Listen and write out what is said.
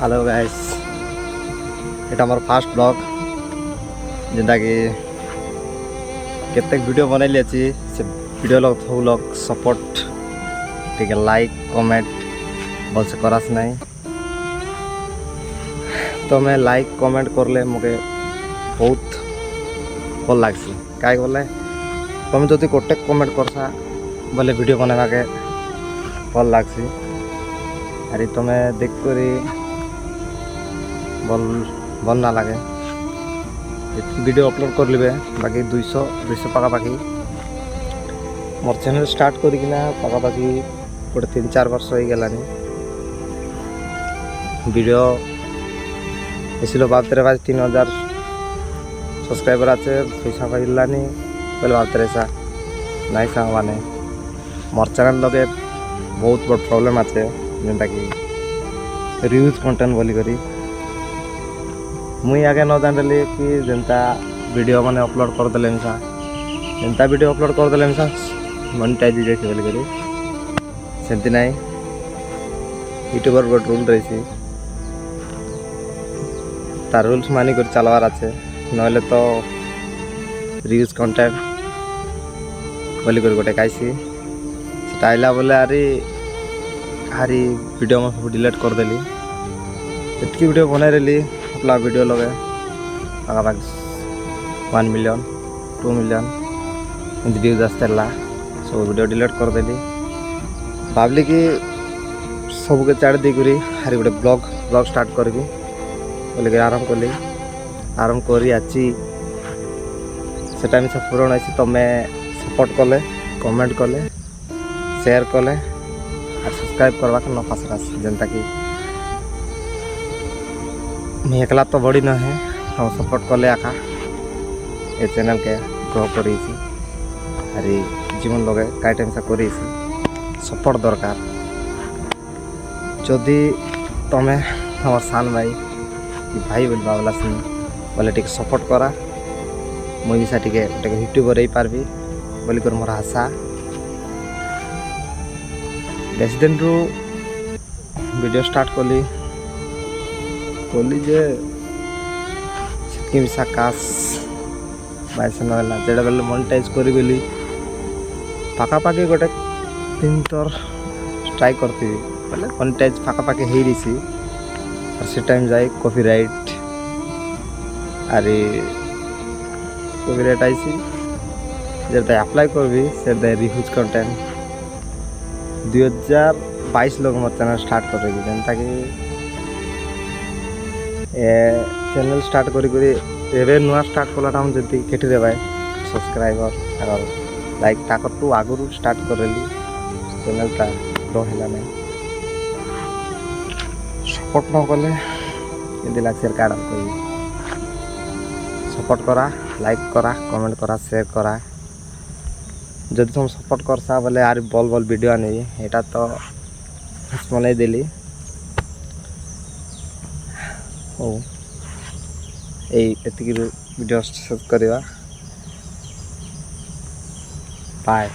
Hello guys, এটা আমার first blog যেটাকি কেতেক video বনাইলি আছি সে ভিডিও লগ থৌলক সপোর্ট টিকে লাইক কমেন্ট বলছে করাস নাই তুমি লাইক কমেন্ট করলে মুকে বহুত ভাল লাগছে কাই বলে তুমি যদি গোটে কমেন্ট করছা বলে ভিডিও বনাইবাকে ভাল লাগছে আর তুমি দেখ করি বল না লাগে ভিডিও अपलोड कर लिबे बाकी 200 पाखापाखि मोर चैनल स्टार्ट करिकिना पाखापाखि गोटे 3-4 वर्ष हो गलानी वीडियो एसिलो बाबतरे बाज 3000 सब्सक्राइबर आछे पैसा पाइलानी बोले बाबतरे सा नाइ सा माने मोर चैनल लगे बहुत बड़ प्रॉब्लम आछे जेंता कि रिव्यूज कंटेंट बोली करी मुई आगे न जानली कि जेनता वीडियो माने अपलोड कर देले मिसा जेनता वीडियो अपलोड कर देले मिसा मोनेटाइज हो जाइए बोली करी सेंती नाइ यूट्यूबर गोट रूल रही तार रूल्स मानि कर चलवार आछे नहले तो रिव्यूज कंटेंट बोली कर गोटे काइसी सेटा आइला बोले हारी वीडियो में सब डिलीट कर देली एतकी वीडियो बनाई रही अपना वीडियो लगे पाखापाखि 1 मिलियन 2 मिलियन एमती व्यूज आसते सब वीडियो डिलीट कर देली भावली कि सबके छाड़ देकर हारी गोटे ब्लॉग स्टार्ट करी बोलिक आरम्भ कली आरम्भ करी आछि से टाइम से पूरण आई तुम्हें सपोर्ट कले कमेंट कले शेयर कले और सब्सक्राइब करवा न पास जेनता कि मैं एकला तो बड़ी न है हम सपोर्ट कले आका ये चैनल के ग्रो करी अरे जीवन लगे कई टाइम से करी सपोर्ट दरकार जदि तुम्हें हमार सान भाई भाई बोल बाबला सुन बोले टिके सपोर्ट करा मुझे सा टिके यूट्यूबर हो पार्बी बोली कर मोर आशा बेस दिन रु वीडियो स्टार्ट कली जे मिसा काश बैस ना जेटा बेले मोनेटाइज करी बोली पाखापाखि गोटे 3 थर ट्राई करती बोले मोनेटाइज पाखापाखि हो रही और से टाइम जाए कॉपीराइट अरे कॉपीराइट आई जेटा अप्लाई करबी से रिव्यूज कंटेंट 2022 लोग मोर चैनल स्टार्ट कर जेनता कि चैनल स्टार्ट करी नुआ स्टार्ट कलाटा हम जल्दी केटी दे भाई सब्सक्राइबर और लाइक ताकर टू आगुरी स्टार्ट करेली चैनलटा ग्रो है ना सपोर्ट न कले केमती लगे कार्ड कह सपोर्ट करा लाइक करा कमेंट करा शेयर करा जब तुम सपोर्ट करसा बोले आर बल वीडियो आनी यहाँ तो बनई देली ओ एतिक वीडियो शेयर करवा बाय।